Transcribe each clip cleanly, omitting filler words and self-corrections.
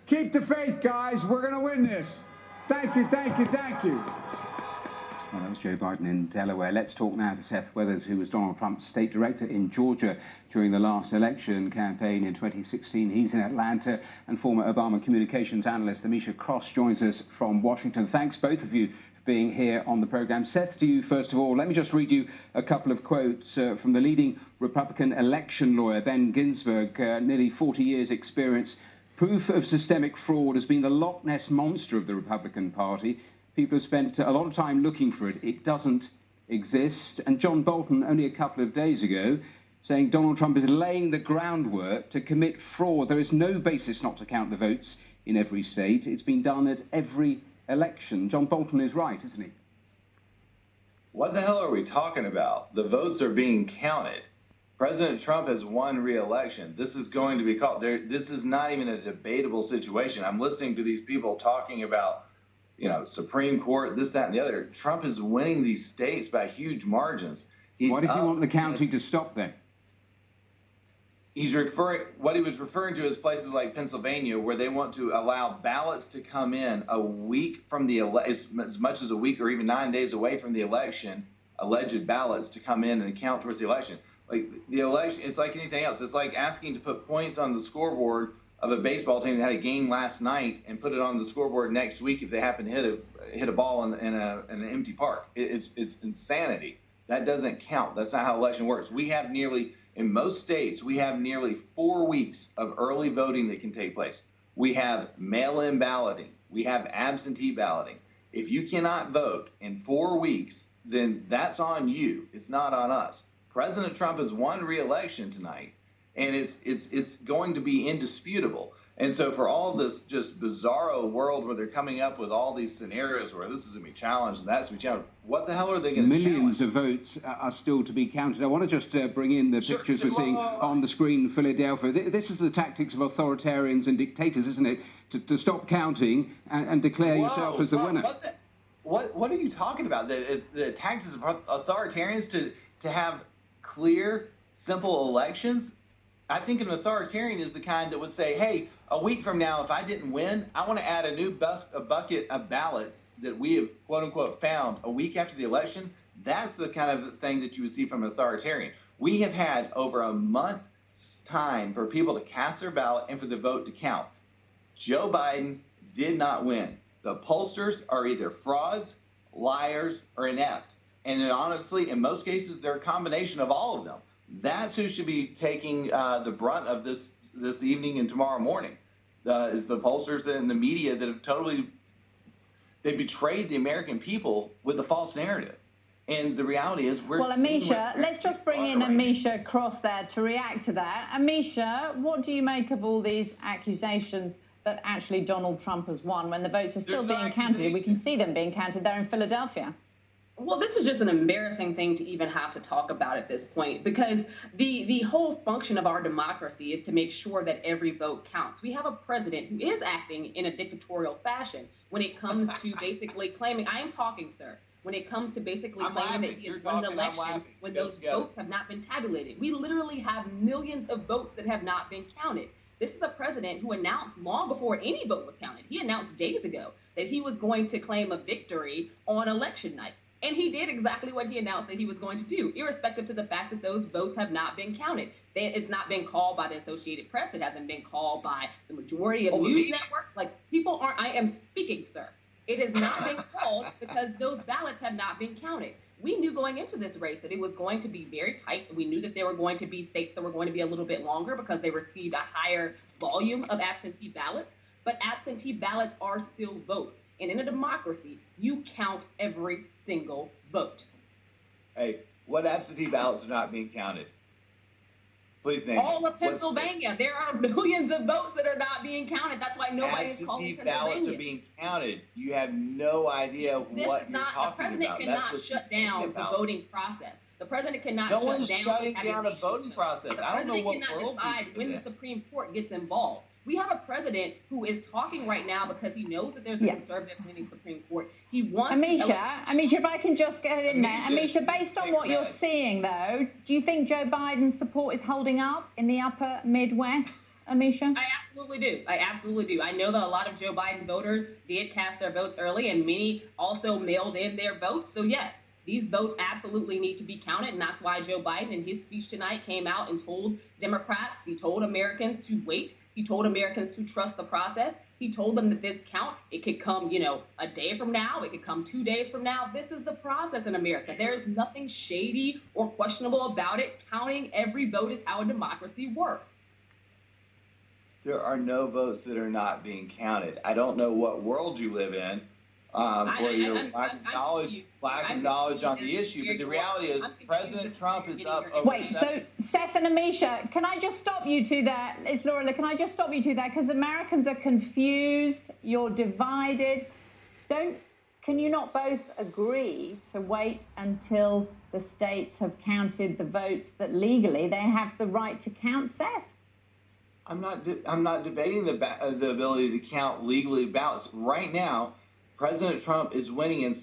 Keep the faith, guys. We're going to win this. Thank you, thank you, thank you. Well, that was Joe Biden in Delaware. Let's talk now to Seth Wethers, who was Donald Trump's state director in Georgia during the last election campaign in 2016. He's in Atlanta, and former Obama communications analyst Amisha Cross joins us from Washington. Thanks, both of you, for being here on the program. Seth, to you first of all. Let me just read you a couple of quotes from the leading Republican election lawyer, Ben Ginsburg, nearly 40 years experience. Proof of systemic fraud has been the Loch Ness monster of the Republican Party. People have spent a lot of time looking for it. It doesn't exist. And John Bolton, only a couple of days ago, saying Donald Trump is laying the groundwork to commit fraud. There is no basis not to count the votes in every state. It's been done at every election. John Bolton is right, isn't he? What the hell are we talking about? The votes are being counted. President Trump has won re-election. This is going to be called. This is not even a debatable situation. I'm listening to these people talking about, Supreme Court, this, that, and the other. Trump is winning these states by huge margins. Why does he want the counting to stop then? What he was referring to is places like Pennsylvania, where they want to allow ballots to come in a week from the as much as a week or even 9 days away from the election, alleged ballots to come in and count towards the election. Like the election, it's like anything else. It's like asking to put points on the scoreboard of a baseball team that had a game last night and put it on the scoreboard next week if they happen to hit a ball in an empty park. It's insanity. That doesn't count. That's not how election works. In most states, we have nearly 4 weeks of early voting that can take place. We have mail-in balloting. We have absentee balloting. If you cannot vote in 4 weeks, then that's on you. It's not on us. President Trump has won re-election tonight, and it's going to be indisputable. And so for all of this just bizarro world where they're coming up with all these scenarios where this is going to be challenged and that's going to be challenged, what the hell are they going to challenge? Millions of votes are still to be counted. I want to just bring in the pictures we're seeing on the screen in Philadelphia. This is the tactics of authoritarians and dictators, isn't it? To stop counting and declare yourself as the winner. What are you talking about? The tactics of authoritarians to have clear, simple elections? I think an authoritarian is the kind that would say, hey, a week from now, if I didn't win, I want to add a bucket of ballots that we have, quote unquote, found a week after the election. That's the kind of thing that you would see from an authoritarian. We have had over a month's time for people to cast their ballot and for the vote to count. Joe Biden did not win. The pollsters are either frauds, liars, or inept. And honestly, in most cases, they're a combination of all of them. That's who should be taking the brunt of this evening and tomorrow morning, is the pollsters and the media that have they betrayed the American people with the false narrative. And the reality is Well, Amisha, let's just bring in Amisha Cross there to react to that. Amisha, what do you make of all these accusations that actually Donald Trump has won when the votes are still being counted? We can see them being counted there in Philadelphia. Well, this is just an embarrassing thing to even have to talk about at this point, because the whole function of our democracy is to make sure that every vote counts. We have a president who is acting in a dictatorial fashion when it comes to basically claiming, I am talking, sir, when it comes to basically claiming that he has won an election when those votes have not been tabulated. We literally have millions of votes that have not been counted. This is a president who announced long before any vote was counted. He announced days ago that he was going to claim a victory on election night. And he did exactly what he announced that he was going to do, irrespective to the fact that those votes have not been counted. It's not been called by the Associated Press. It hasn't been called by the majority of news networks. Like, people aren't, I am speaking, sir. It has not been called because those ballots have not been counted. We knew going into this race that it was going to be very tight. We knew that there were going to be states that were going to be a little bit longer because they received a higher volume of absentee ballots. But absentee ballots are still votes. And in a democracy, you count every single vote. Hey, what absentee ballots are not being counted? Please name all of Pennsylvania. There are millions of votes that are not being counted. That's why nobody is calling Pennsylvania. Absentee ballots are being counted. You have no idea what you're talking about. The president cannot shut down the voting process. The president cannot shut down. No one's shutting down a voting process. I don't know what the president cannot decide when the Supreme Court gets involved. We have a president who is talking right now because he knows that there's a conservative-leaning Supreme Court. He wants Amisha, if I can just get in there. Amisha, based on what you're seeing, though, do you think Joe Biden's support is holding up in the upper Midwest? Amisha? I absolutely do. I absolutely do. I know that a lot of Joe Biden voters did cast their votes early, and many also mailed in their votes. So yes, these votes absolutely need to be counted, and that's why Joe Biden, in his speech tonight, came out and told Democrats, he told Americans to wait. He told Americans to trust the process. He told them that this count, it could come, a day from now, it could come 2 days from now. This is the process in America. There is nothing shady or questionable about it. Counting every vote is how a democracy works. There are no votes that are not being counted. I don't know what world you live in, or your lack of knowledge on the issue, but the reality is President Trump is up over. Wait, so Seth and Amisha, can I just stop you two there? It's Laura, can I just stop you two there? Because Americans are confused, you're divided. Can you not both agree to wait until the states have counted the votes that legally they have the right to count, Seth? I'm not debating the ability to count legally ballots. Right now, President Trump is winning,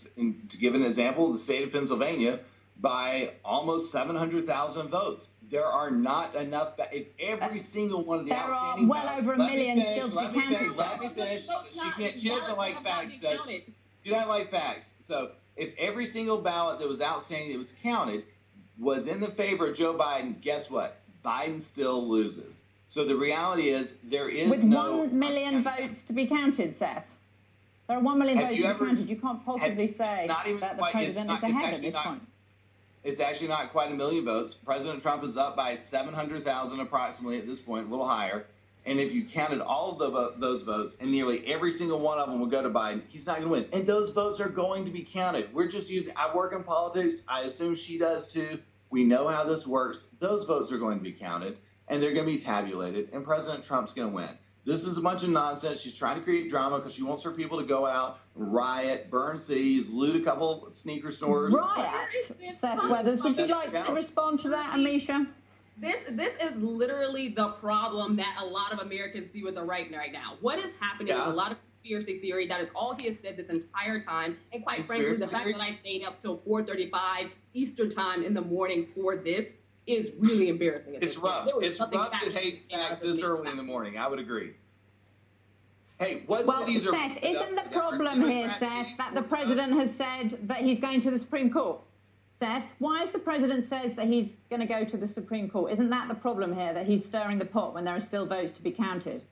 to give an example, the state of Pennsylvania by almost 700,000 votes. There are not enough. If every single one of the outstanding ballots, well over a million still to be counted. Let me finish. She doesn't like facts, does she? She doesn't like facts. So if every single ballot that was outstanding that was counted was in the favor of Joe Biden, guess what? Biden still loses. So the reality is there is with no 1 million votes to be counted, Seth. There are 1 million votes to be counted. You can't possibly say that the president is ahead at this point. It's actually not quite a million votes. President Trump is up by 700,000 approximately at this point, a little higher. And if you counted all of those votes, and nearly every single one of them would go to Biden, he's not going to win. And those votes are going to be counted. We're just using. I work in politics. I assume she does too. We know how this works. Those votes are going to be counted, and they're going to be tabulated, and President Trump's going to win. This is a bunch of nonsense. She's trying to create drama because she wants her people to go out, riot, burn cities, loot a couple sneaker stores. Riot? Seth Wethers, would you like to respond to that, Amisha? This is literally the problem that a lot of Americans see with the right now. What is happening is a lot of conspiracy theory. That is all he has said this entire time. And quite frankly, the fact that I stayed up till 4:35 Eastern time in the morning for this is really embarrassing. It's rough. It's rough to hate facts this early in the morning. I would agree. Hey, what cities are... Seth, isn't the problem here, Seth, that the president has said that he's going to the Supreme Court? Seth, why is the president says that he's going to go to the Supreme Court? Isn't that the problem here, that he's stirring the pot when there are still votes to be counted?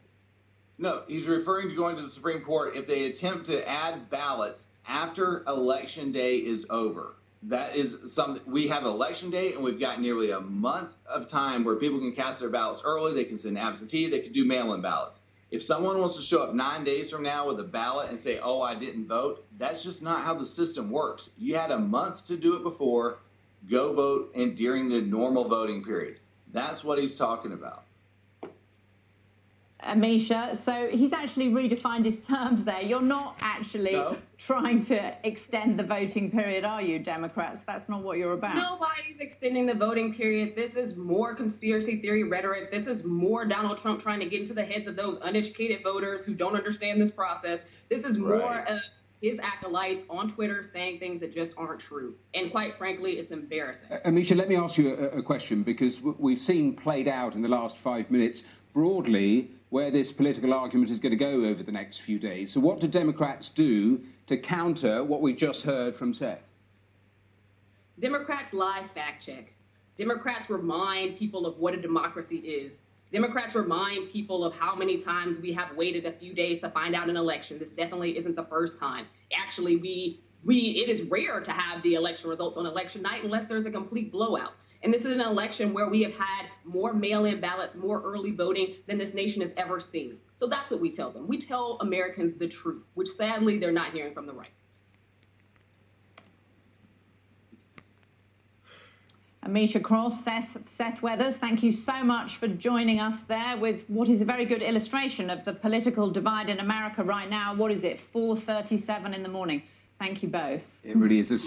No, he's referring to going to the Supreme Court if they attempt to add ballots after Election Day is over. That is something. We have Election Day, and we've got nearly a month of time where people can cast their ballots early. They can send absentee. They can do mail-in ballots. If someone wants to show up 9 days from now with a ballot and say, oh, I didn't vote, that's just not how the system works. You had a month to do it before. Go vote and during the normal voting period. That's what he's talking about. Amisha, so he's actually redefined his terms there. You're not actually trying to extend the voting period, are you, Democrats? That's not what you're about. Nobody's extending the voting period. This is more conspiracy theory rhetoric. This is more Donald Trump trying to get into the heads of those uneducated voters who don't understand this process. This is more of his acolytes on Twitter saying things that just aren't true. And quite frankly, it's embarrassing. Amisha, let me ask you a question, because we've seen played out in the last 5 minutes broadly where this political argument is going to go over the next few days. So what do Democrats do to counter what we just heard from Seth? Democrats lie, fact check. Democrats remind people of what a democracy is. Democrats remind people of how many times we have waited a few days to find out an election. This definitely isn't the first time. Actually, it is rare to have the election results on election night unless there's a complete blowout. And this is an election where we have had more mail-in ballots, more early voting than this nation has ever seen. So that's what we tell them. We tell Americans the truth, which sadly they're not hearing from the right. Amisha Cross, Seth Wethers, thank you so much for joining us there with what is a very good illustration of the political divide in America right now. What is it, 4:37 in the morning? Thank you both. It really is a